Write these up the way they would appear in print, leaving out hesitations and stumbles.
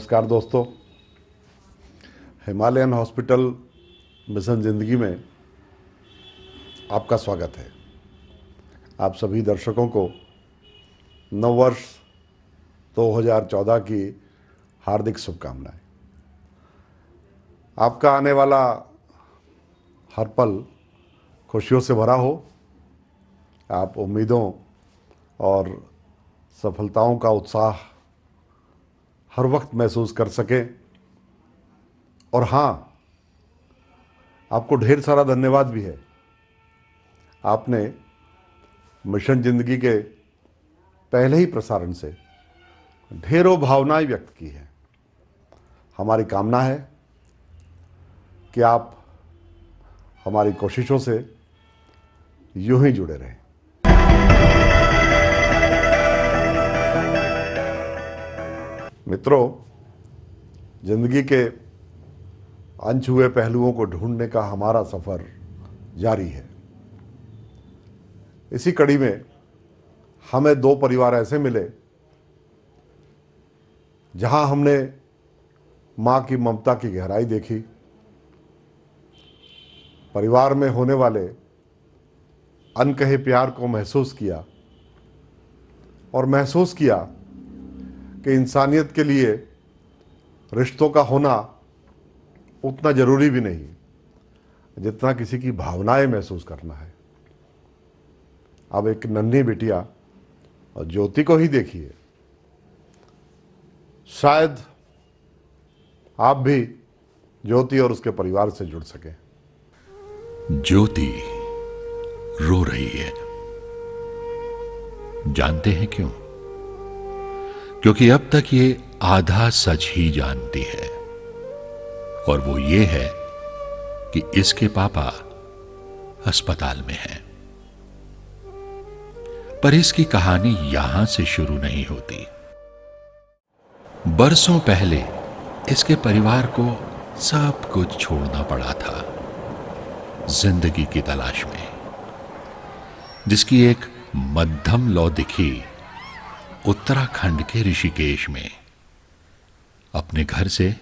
नमस्कार दोस्तों, Himalayan hospital mission ज़िंदगी में आपका स्वागत है। आप सभी दर्शकों को नववर्ष 2014 की हार्दिक शुभकामनाएं। आपका आने वाला हर पल खुशियों से भरा हो। आप उम्मीदों और सफलताओं का उत्साह हर वक्त महसूस कर सकें। और हाँ, आपको ढेर सारा धन्यवाद भी है। आपने मिशन ज़िंदगी के पहले ही प्रसारण से ढेरों भावनाएं व्यक्त की हैं। हमारी कामना है कि आप हमारी कोशिशों से यूं ही जुड़े रहें। मित्रों, जिंदगी के अनछुए पहलुओं को ढूंढने का हमारा सफर जारी है। इसी कड़ी में हमें दो परिवार ऐसे मिले जहां हमने मां की ममता की गहराई देखी। परिवार में होने वाले अनकहे प्यार को महसूस किया और महसूस किया कि इंसानियत के लिए रिश्तों का होना उतना ज़रूरी भी नहीं जितना किसी की भावनाएं महसूस करना है। अब एक नन्ही बिटिया और ज्योति को ही देखिए। शायद आप भी ज्योति और उसके परिवार से जुड़ सकें। ज्योति रो रही है। जानते हैं क्यों? क्योंकि अब तक ये आधा सच ही जानती है, और वो ये है कि इसके पापा अस्पताल में हैं। पर इसकी कहानी यहां से शुरू नहीं होती। बरसों पहले इसके परिवार को सब कुछ छोड़ना पड़ा था जिंदगी की तलाश में, जिसकी एक मध्यम लौ दिखी उत्तराखंड के ऋषिकेश में, अपने घर से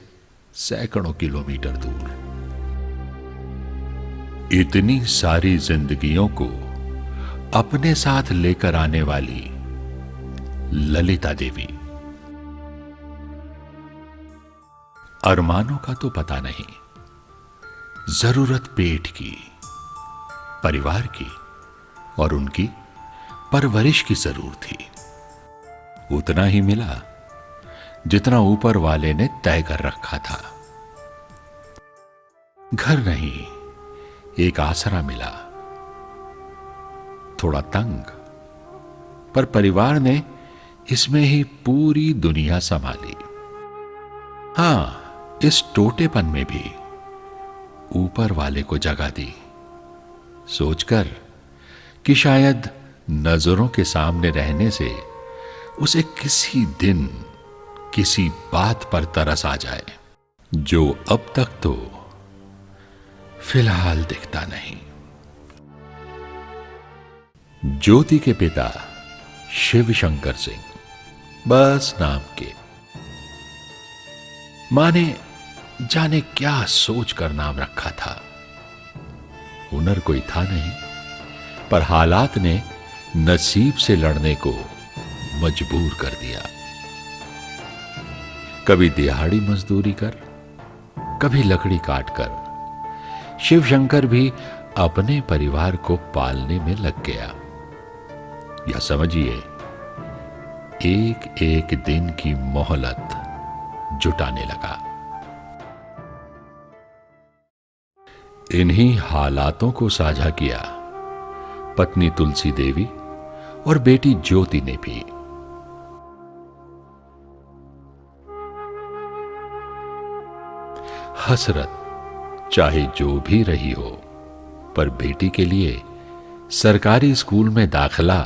सैकड़ों किलोमीटर दूर। इतनी सारी जिंदगियों को अपने साथ लेकर आने वाली ललिता देवी। अरमानों का तो पता नहीं, जरूरत पेट की, परिवार की और उनकी परवरिश की जरूर थी। उतना ही मिला जितना ऊपर वाले ने तय कर रखा था। घर नहीं, एक आसरा मिला, थोड़ा तंग, पर परिवार ने इसमें ही पूरी दुनिया संभाली। हां, इस टोटेपन में भी ऊपर वाले को जगह दी, सोचकर कि शायद नजरों के सामने रहने से उसे किसी दिन किसी बात पर तरस आ जाए, जो अब तक तो फिलहाल दिखता नहीं। ज्योति के पिता शिव शंकर सिंह, बस नाम के। मां ने जाने क्या सोचकर नाम रखा था। हुनर कोई था नहीं, पर हालात ने नसीब से लड़ने को मजबूर कर दिया। कभी दिहाड़ी मजदूरी कर, कभी लकड़ी काट कर शिव शंकर भी अपने परिवार को पालने में लग गया। या समझिए, एक एक दिन की मोहलत जुटाने लगा। इन्हीं हालातों को साझा किया पत्नी तुलसी देवी और बेटी ज्योति ने भी। हसरत चाहे जो भी रही हो, पर बेटी के लिए सरकारी स्कूल में दाखिला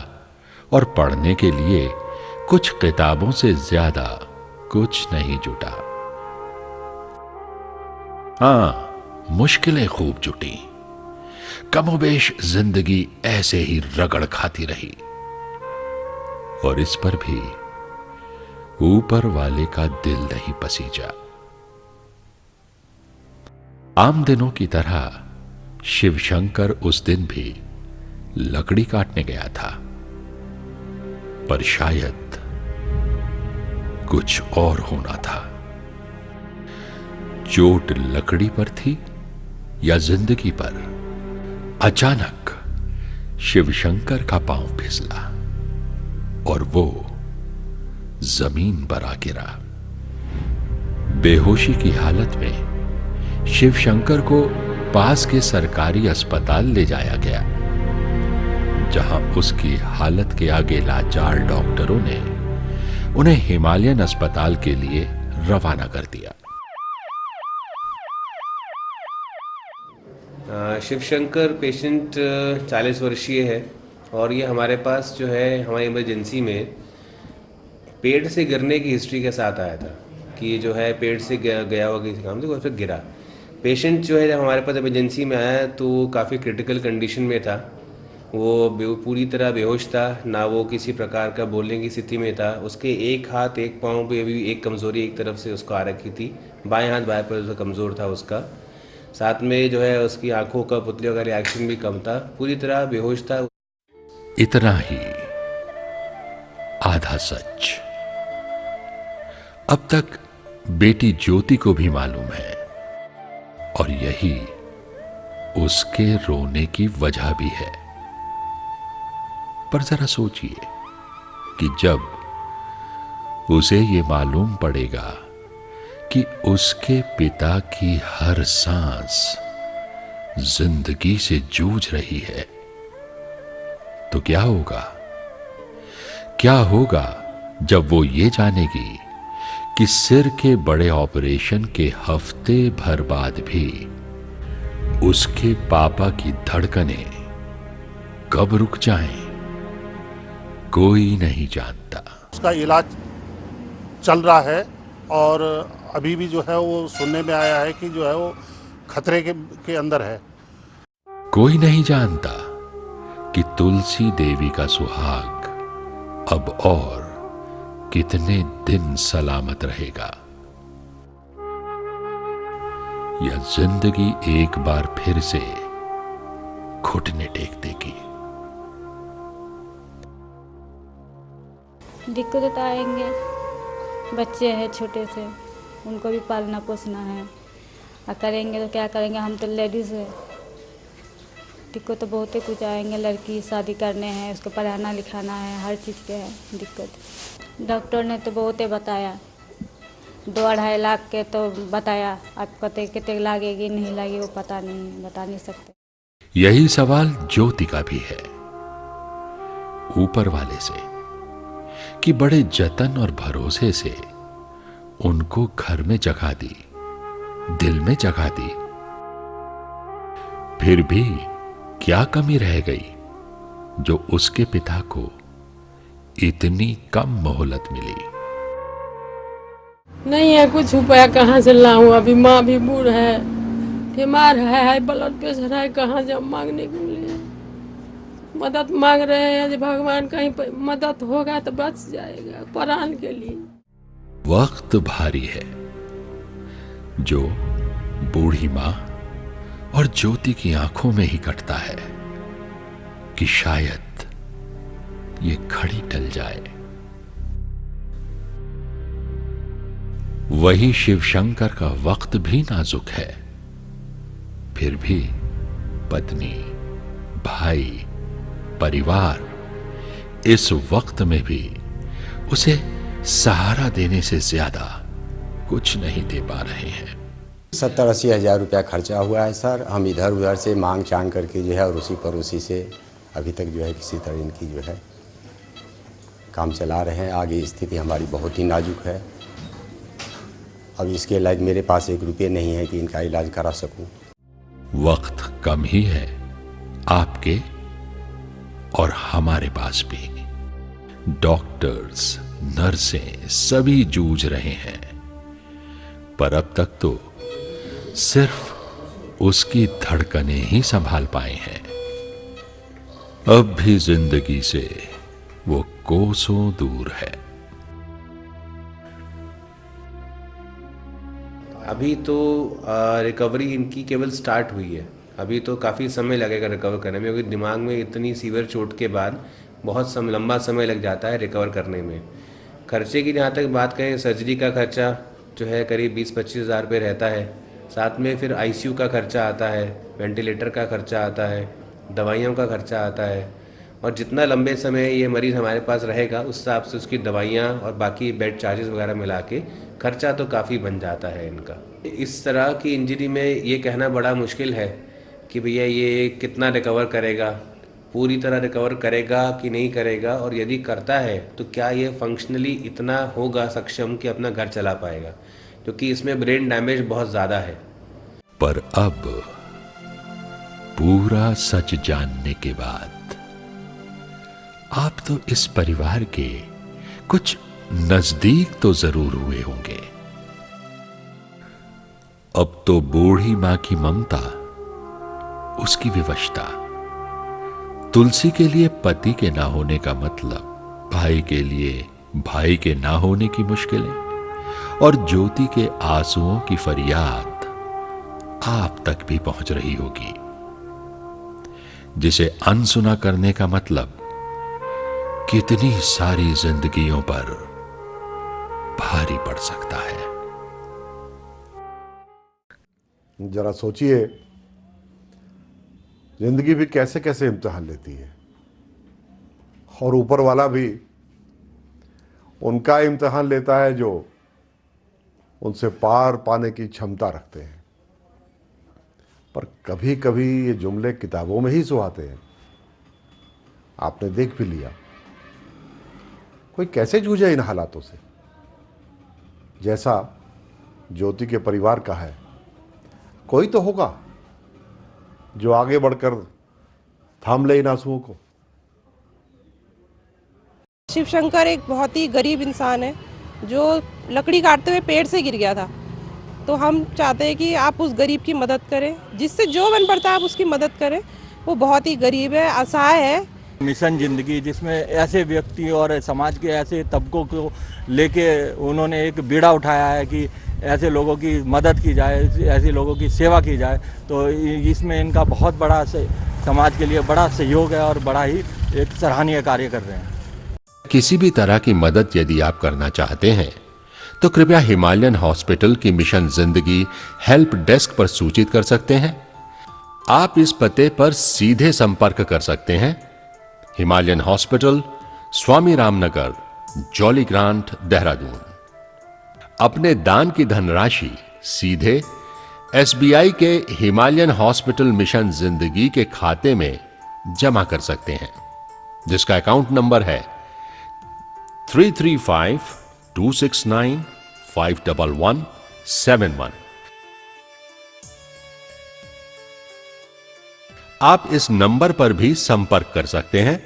और पढ़ने के लिए कुछ किताबों से ज्यादा कुछ नहीं जुटा। हां, मुश्किलें खूब जुटी। कमोबेश जिंदगी ऐसे ही रगड़ खाती रही, और इस पर भी ऊपर वाले का दिल नहीं पसीजा। आम दिनों की तरह शिवशंकर उस दिन भी लकड़ी काटने गया था, पर शायद कुछ और होना था। चोट लकड़ी पर थी या जिंदगी पर? अचानक शिवशंकर का पांव फिसला और वो जमीन पर आ गिरा। बेहोशी की हालत में शिवशंकर को पास के सरकारी अस्पताल ले जाया गया, जहां उसकी हालत के आगे लाचार डॉक्टरों ने उन्हें हिमालयन अस्पताल के लिए रवाना कर दिया। शिवशंकर पेशेंट 40 वर्षीय है और ये हमारे पास जो है हमारी इमरजेंसी में पेड़ से गिरने की हिस्ट्री के साथ आया था कि जो है पेड़ से गया हुआ किसी काम से और फिर गिरा। पेशेंट जो है जब हमारे पास इमरजेंसी में आया तो काफ़ी क्रिटिकल कंडीशन में था। वो पूरी तरह बेहोश था, ना वो किसी प्रकार का बोलने की स्थिति में था। उसके एक हाथ एक पाँव पे भी एक कमज़ोरी एक तरफ से उसको आ रखी थी, बाएं हाथ बाएं पर कमज़ोर था उसका। साथ में जो है उसकी आंखों का पुतलियों का रिएक्शन भी कम था, पूरी तरह बेहोश था। इतना ही आधा सच। अब तक बेटी ज्योति को भी मालूम है और यही उसके रोने की वजह भी है। पर जरा सोचिए कि जब उसे ये मालूम पड़ेगा कि उसके पिता की हर सांस जिंदगी से जूझ रही है, तो क्या होगा? क्या होगा जब वो ये जानेगी कि सिर के बड़े ऑपरेशन के हफ्ते भर बाद भी उसके पापा की धड़कनें कब रुक जाएं, कोई नहीं जानता। उसका इलाज चल रहा है और अभी भी जो है वो सुनने में आया है कि जो है वो खतरे के अंदर है। कोई नहीं जानता कि तुलसी देवी का सुहाग अब और कितने दिन सलामत रहेगा, या जिंदगी एक बार फिर से घुटने टेक देगी। दिक्कत तो आएंगे, बच्चे हैं छोटे से, उनको भी पालना पोसना है और करेंगे तो क्या करेंगे, हम तो लेडीज़ है। दिक्कत तो बहुत ही कुछ आएंगे, लड़की शादी करने हैं, उसको पढ़ाना लिखाना है, हर चीज़ के है दिक्कत। डॉक्टर ने तो बहुत ही बताया, 2-2.5 लाख के तो बताया, आप कहते कितने लागेगी नहीं लागेगी वो पता नहीं, बता नहीं सकते। यही सवाल ज्योति का भी है ऊपर वाले से कि बड़े जतन और भरोसे से उनको घर में जगह दी, दिल में जगह दी, फिर भी क्या कमी रह गई जो उसके पिता को इतनी कम मोहलत मिली? नहीं है कुछ उपाय, कहाँ से लाऊं? अभी माँ भी बूढ़ है, बीमार है, ब्लड प्रेशर है, कहाँ जब मांगने के लिए मदद मांग रहे हैं। जब भगवान कहीं पर मदद होगा तो बच जाएगा प्राण के लिए। वक्त भारी है जो बूढ़ी मां और ज्योति की आंखों में ही कटता है कि शायद ये घड़ी टल जाए। वही शिवशंकर का वक्त भी नाजुक है, फिर भी पत्नी, भाई, परिवार इस वक्त में भी उसे सहारा देने से ज्यादा कुछ नहीं दे पा रहे हैं। 70-80 हज़ार रुपया खर्चा हुआ है सर। हम इधर उधर से मांग चांग करके जो है और उसी पड़ोसी से अभी तक जो है किसी तरह इनकी जो है काम चला रहे हैं। आगे स्थिति हमारी बहुत ही नाजुक है। अब इसके इलाज मेरे पास 1 रुपये नहीं है कि इनका इलाज करा सकूं। वक्त कम ही है आपके और हमारे पास भी। डॉक्टर्स, नर्सें सभी जूझ रहे हैं, पर अब तक तो सिर्फ उसकी धड़कनें ही संभाल पाए हैं। अब भी जिंदगी से वो कोसों दूर है। अभी तो रिकवरी इनकी केवल स्टार्ट हुई है, अभी तो काफ़ी समय लगेगा रिकवर करने में, क्योंकि दिमाग में इतनी सीवियर चोट के बाद बहुत लंबा समय लग जाता है रिकवर करने में। खर्चे की जहाँ तक बात करें, सर्जरी का खर्चा जो है करीब 20-25 हज़ार रुपये रहता है। साथ में फिर आईसीयू का खर्चा आता है, वेंटिलेटर का खर्चा आता है, दवाइयों का खर्चा आता है, और जितना लंबे समय ये मरीज़ हमारे पास रहेगा उस हिसाब से उसकी दवाइयाँ और बाकी बेड चार्जेस वगैरह मिला के खर्चा तो काफ़ी बन जाता है इनका। इस तरह की इंजरी में ये कहना बड़ा मुश्किल है कि भैया ये कितना रिकवर करेगा, पूरी तरह रिकवर करेगा कि नहीं करेगा, और यदि करता है तो क्या ये फंक्शनली इतना होगा सक्षम कि अपना घर चला पाएगा, क्योंकि इसमें ब्रेन डैमेज बहुत ज़्यादा है। पर अब पूरा सच जानने के बाद आप तो इस परिवार के कुछ नजदीक तो जरूर हुए होंगे। अब तो बूढ़ी मां की ममता, उसकी विवशता, तुलसी के लिए पति के ना होने का मतलब, भाई के लिए भाई के ना होने की मुश्किलें, और ज्योति के आंसुओं की फरियाद आप तक भी पहुंच रही होगी, जिसे अनसुना करने का मतलब कितनी सारी जिंदगियों पर भारी पड़ सकता है। जरा सोचिए, जिंदगी भी कैसे कैसे इम्तिहान लेती है, और ऊपर वाला भी उनका इम्तिहान लेता है जो उनसे पार पाने की क्षमता रखते हैं। पर कभी कभी ये जुमले किताबों में ही सुहाते हैं। आपने देख भी लिया कोई कैसे जूझे इन हालातों से, जैसा ज्योति के परिवार का है। कोई तो होगा जो आगे बढ़कर थाम ले इन आंसुओं को। शिवशंकर एक बहुत ही गरीब इंसान है जो लकड़ी काटते हुए पेड़ से गिर गया था। तो हम चाहते हैं कि आप उस गरीब की मदद करें, जिससे जो बन पड़ता है आप उसकी मदद करें। वो बहुत ही गरीब है, असहाय है। मिशन जिंदगी, जिसमें ऐसे व्यक्ति और समाज के ऐसे तबकों को लेके उन्होंने एक बीड़ा उठाया है कि ऐसे लोगों की मदद की जाए, ऐसे लोगों की सेवा की जाए। तो इसमें इनका बहुत बड़ा समाज के लिए बड़ा सहयोग है और बड़ा ही एक सराहनीय कार्य कर रहे हैं। किसी भी तरह की मदद यदि आप करना चाहते हैं तो कृपया हिमालयन हॉस्पिटल की मिशन जिंदगी हेल्प डेस्क पर सूचित कर सकते हैं। आप इस पते पर सीधे संपर्क कर सकते हैं। हिमालयन हॉस्पिटल, स्वामी रामनगर, जॉली ग्रांट, देहरादून। अपने दान की धनराशि सीधे SBI के हिमालयन हॉस्पिटल मिशन जिंदगी के खाते में जमा कर सकते हैं, जिसका अकाउंट नंबर है 335-269-51171। आप इस नंबर पर भी संपर्क कर सकते हैं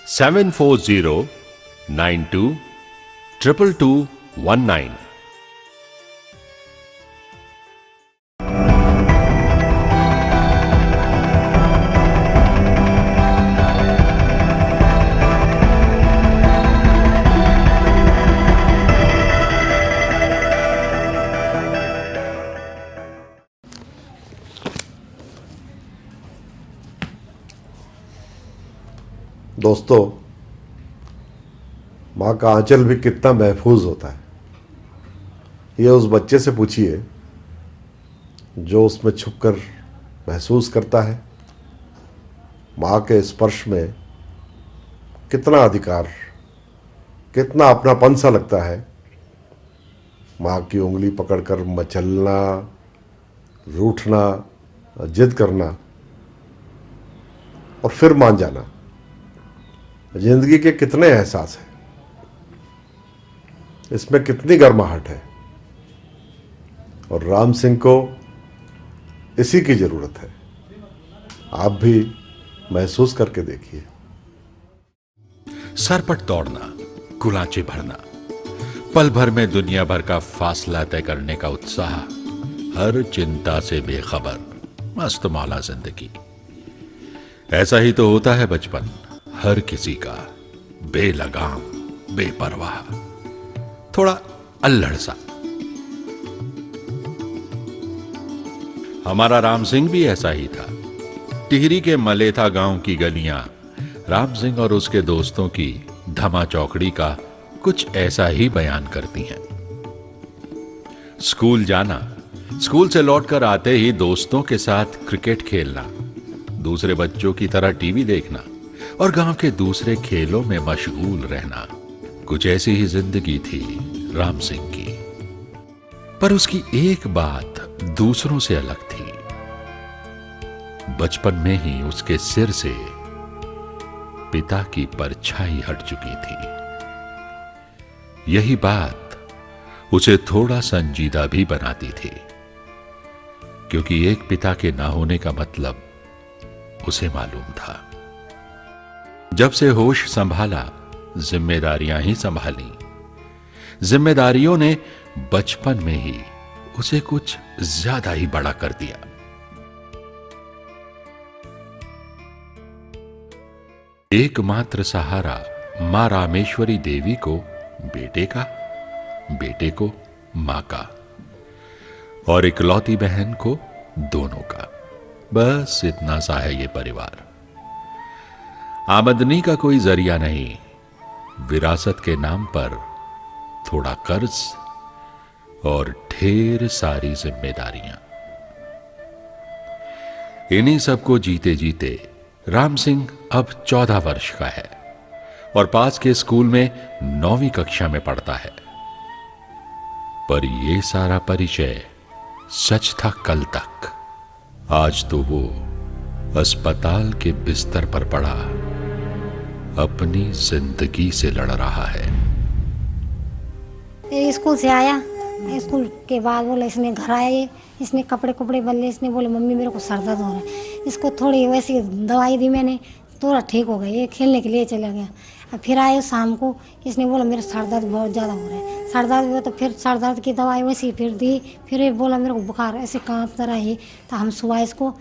7409222219। दोस्तों, माँ का आंचल भी कितना महफूज होता है, ये उस बच्चे से पूछिए जो उसमें छुपकर महसूस करता है। माँ के स्पर्श में कितना अधिकार, कितना अपनापन सा लगता है। माँ की उंगली पकड़कर मचलना, रूठना, जिद करना और फिर मान जाना, जिंदगी के कितने एहसास हैं, इसमें कितनी गर्माहट है। और राम सिंह को इसी की जरूरत है। आप भी महसूस करके देखिए। सरपट दौड़ना, गुलाचे भरना, पल भर में दुनिया भर का फासला तय करने का उत्साह, हर चिंता से बेखबर, मस्त मौला जिंदगी। ऐसा ही तो होता है बचपन, हर किसी का, बेलगाम, बेपरवाह, थोड़ा अल्लड़ सा। हमारा राम सिंह भी ऐसा ही था। टिहरी के मलेथा गांव की गलियां राम सिंह और उसके दोस्तों की धमा चौकड़ी का कुछ ऐसा ही बयान करती हैं। स्कूल जाना, स्कूल से लौटकर आते ही दोस्तों के साथ क्रिकेट खेलना, दूसरे बच्चों की तरह टीवी देखना और गांव के दूसरे खेलों में मशगूल रहना, कुछ ऐसी ही जिंदगी थी राम सिंह की। पर उसकी एक बात दूसरों से अलग थी। बचपन में ही उसके सिर से पिता की परछाई हट चुकी थी। यही बात उसे थोड़ा संजीदा भी बनाती थी, क्योंकि एक पिता के ना होने का मतलब उसे मालूम था। जब से होश संभाला, जिम्मेदारियां ही संभाली। जिम्मेदारियों ने बचपन में ही उसे कुछ ज्यादा ही बड़ा कर दिया। एकमात्र सहारा मां रामेश्वरी देवी को बेटे का, बेटे को मां का और इकलौती बहन को दोनों का। बस इतना सा है ये परिवार। आमदनी का कोई जरिया नहीं, विरासत के नाम पर थोड़ा कर्ज और ढेर सारी जिम्मेदारियां। इन्हीं सबको जीते जीते राम सिंह अब 14 वर्ष का है और पास के स्कूल में 9वीं कक्षा में पढ़ता है। पर यह सारा परिचय सच था कल तक। आज तो वो अस्पताल के बिस्तर पर पड़ा अपनी जिंदगी से लड़ रहा है। स्कूल से आया, स्कूल के बाद बोला इसने घर आए, इसने कपड़े कुपड़े बदले, इसने बोले मम्मी मेरे को सर दर्द हो रहा है। इसको थोड़ी वैसी दवाई दी मैंने, थोड़ा ठीक हो गया, ये खेलने के लिए चला गया। अब फिर आए शाम को, इसने बोला मेरा सर दर्द बहुत ज़्यादा हो रहा है। सर दर्द हुआ तो फिर सर दर्द की दवाई वैसी फिर दी। फिर ये बोला मेरे को बुखार ऐसे कांपता रहा है। तो हम सुबह इसको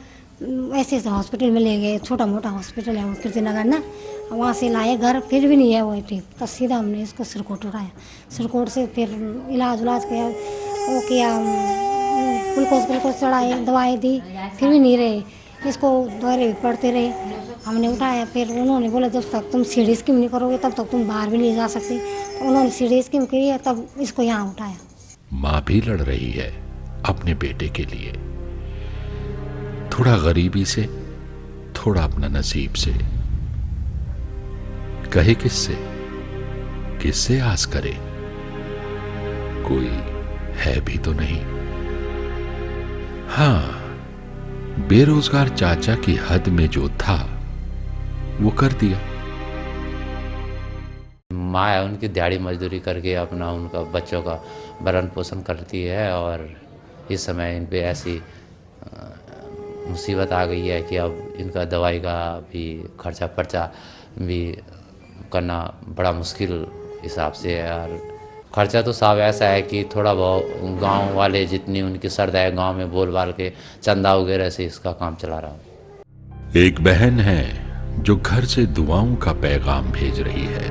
ऐसे हॉस्पिटल में ले गए, छोटा मोटा हॉस्पिटल है वो कीर्तिनगर ना, वहाँ से लाए घर, फिर भी नहीं है वो ठीक। तो सीधा हमने इसको सिरकोट उठाया, सिरकोट से फिर इलाज किया, वो किया, ग्लूकोज चढ़ाए, दवाई दी, फिर भी नहीं रहे। इसको दौरे भी पड़ते रहे। हमने उठाया, फिर उन्होंने बोला जब तक तुम सीढ़ी स्कीम नहीं करोगे तब तक तुम बाहर भी नहीं जा सकते। तो उन्होंने सीढ़ी स्कीम की है, तब इसको यहाँ उठाया। मां भी लड़ रही है अपने बेटे के लिए, थोड़ा गरीबी से, थोड़ा अपना नसीब से। कहे किससे, किससे आस करे? कोई है भी तो नहीं। हाँ, बेरोजगार चाचा की हद में जो था वो कर दिया। माँ है उनकी दिहाड़ी मजदूरी करके अपना उनका बच्चों का भरण पोषण करती है और इस समय इन पे ऐसी मुसीबत आ गई है कि अब इनका दवाई का भी खर्चा पर्चा भी करना बड़ा मुश्किल हिसाब से है। और खर्चा तो साफ ऐसा है कि थोड़ा बहुत गांव वाले जितनी उनकी श्रद्धा है गांव में बोल बाल के चंदा वगैरह से इसका काम चला रहा हूँ। एक बहन है जो घर से दुआओं का पैगाम भेज रही है।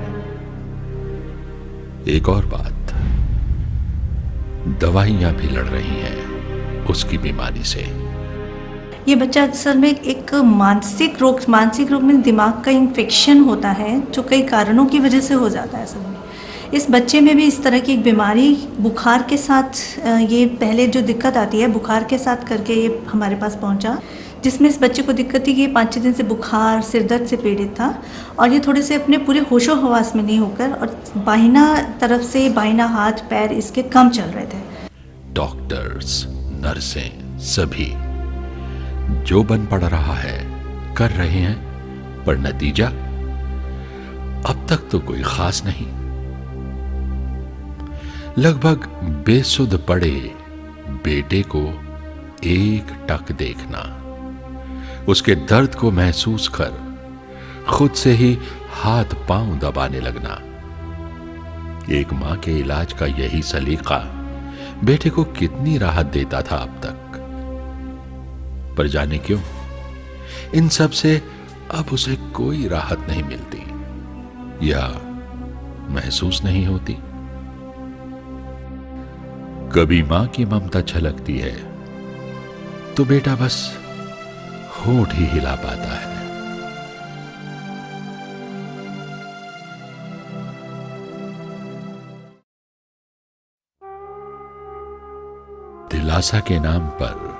एक और बात, दवाइयां भी लड़ रही हैं उसकी बीमारी से। ये बच्चा असल में एक मानसिक रोग में दिमाग का इन्फेक्शन होता है जो कई कारणों की वजह से हो जाता है। असल में इस बच्चे में भी इस तरह की एक बीमारी बुखार के साथ, ये पहले जो दिक्कत आती है बुखार के साथ करके ये हमारे पास पहुंचा, जिसमें इस बच्चे को दिक्कत थी कि 5-6 दिन से बुखार सिर दर्द से पीड़ित था और ये थोड़े से अपने पूरे होशो हवास में नहीं होकर और बाहिना तरफ से बाहिना हाथ पैर इसके कम चल रहे थे। डॉक्टर्स, नर्सें सभी जो बन पड़ रहा है कर रहे हैं, पर नतीजा अब तक तो कोई खास नहीं। लगभग बेसुध पड़े बेटे को एक टक देखना, उसके दर्द को महसूस कर खुद से ही हाथ पांव दबाने लगना। एक मां के इलाज का यही सलीका बेटे को कितनी राहत देता था अब तक। पर जाने क्यों इन सब से अब उसे कोई राहत नहीं मिलती या महसूस नहीं होती। कभी मां की ममता छलकती है तो बेटा बस होंठ ही हिला पाता है। दिलासा के नाम पर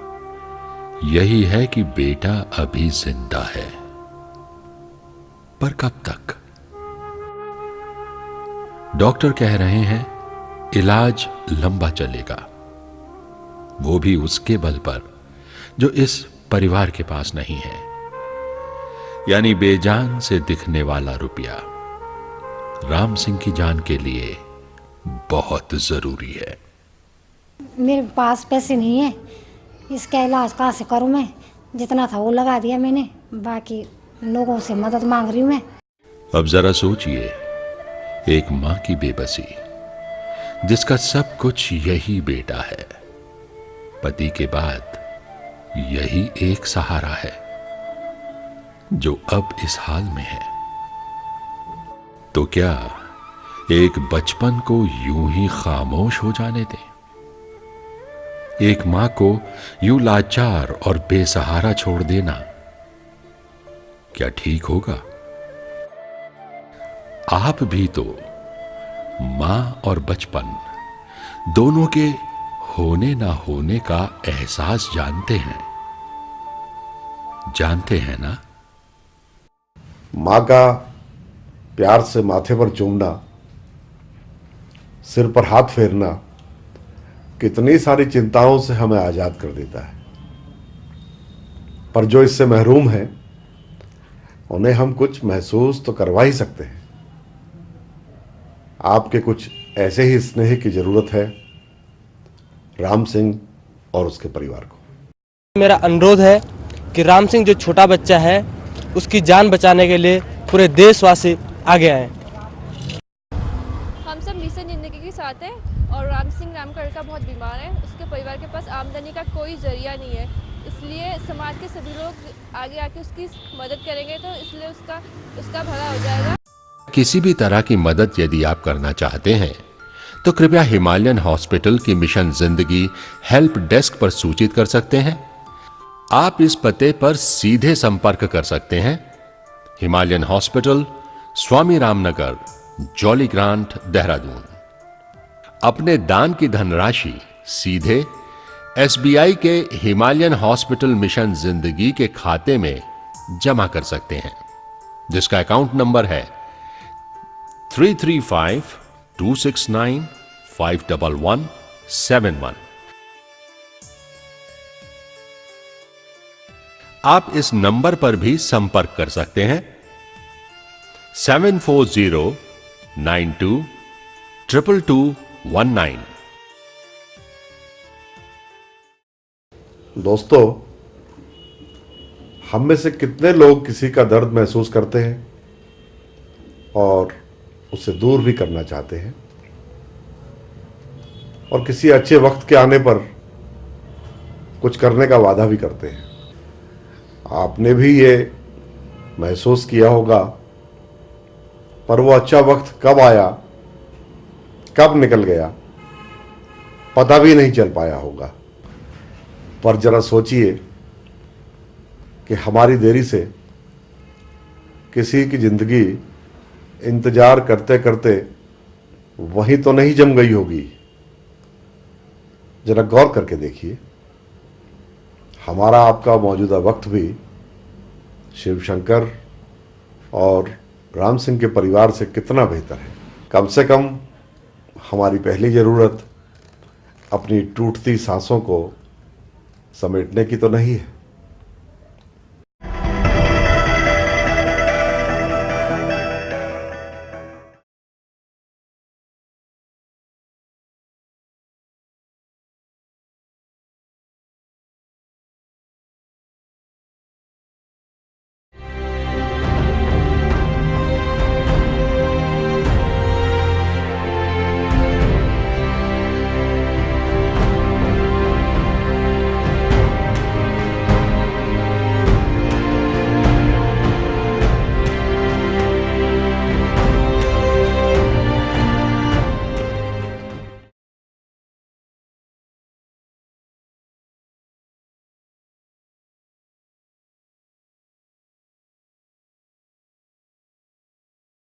यही है कि बेटा अभी जिंदा है, पर कब तक? डॉक्टर कह रहे हैं इलाज लंबा चलेगा, वो भी उसके बल पर जो इस परिवार के पास नहीं है, यानी बेजान से दिखने वाला रुपया राम सिंह की जान के लिए बहुत जरूरी है। मेरे पास पैसे नहीं है, इसका इलाज कहाँ से करूं मैं? जितना था वो लगा दिया मैंने, बाकी लोगों से मदद मांग रही हूं मैं। अब जरा सोचिए, एक मां की बेबसी, जिसका सब कुछ यही बेटा है, पति के बाद यही एक सहारा है, जो अब इस हाल में है। तो क्या एक बचपन को यूं ही खामोश हो जाने दें? एक मां को यूं लाचार और बेसहारा छोड़ देना क्या ठीक होगा? आप भी तो मां और बचपन दोनों के होने ना होने का एहसास जानते हैं ना? मां का प्यार से माथे पर चूमना, सिर पर हाथ फेरना कितनी सारी चिंताओं से हमें आजाद कर देता है, पर जो इससे महरूम है उन्हें हम कुछ महसूस तो करवा ही सकते हैं। आपके कुछ ऐसे ही स्नेह की जरूरत है राम सिंह और उसके परिवार को। मेरा अनुरोध है कि राम सिंह जो छोटा बच्चा है उसकी जान बचाने के लिए पूरे देशवासी आगे आए। हम सब मिशन जिंदगी के साथ हैं और राम सिंह नाम का लड़का बहुत बीमार है, उसके परिवार के पास आमदनी का कोई जरिया नहीं है, इसलिए समाज के सभी लोग आगे आके उसकी मदद करेंगे तो इसलिए उसका भला हो जाएगा। किसी भी तरह की मदद यदि आप करना चाहते हैं तो कृपया हिमालयन हॉस्पिटल की मिशन जिंदगी हेल्प डेस्क पर सूचित कर सकते हैं। आप इस पते पर सीधे संपर्क कर सकते हैं। हिमालयन हॉस्पिटल, स्वामी रामनगर, जॉली ग्रांट, देहरादून। अपने दान की धनराशि सीधे SBI के हिमालयन हॉस्पिटल मिशन जिंदगी के खाते में जमा कर सकते हैं, जिसका अकाउंट नंबर है 33526951171। आप इस नंबर पर भी संपर्क कर सकते हैं 7409222219। दोस्तों, हम में से कितने लोग किसी का दर्द महसूस करते हैं और उसे दूर भी करना चाहते हैं, और किसी अच्छे वक्त के आने पर कुछ करने का वादा भी करते हैं। आपने भी ये महसूस किया होगा, पर वो अच्छा वक्त कब आया, कब निकल गया, पता भी नहीं चल पाया होगा। पर जरा सोचिए कि हमारी देरी से किसी की जिंदगी इंतजार करते करते वहीं तो नहीं जम गई होगी। जरा गौर करके देखिए, हमारा आपका मौजूदा वक्त भी शिव शंकर और राम सिंह के परिवार से कितना बेहतर है। कम से कम हमारी पहली ज़रूरत अपनी टूटती सांसों को समेटने की तो नहीं है।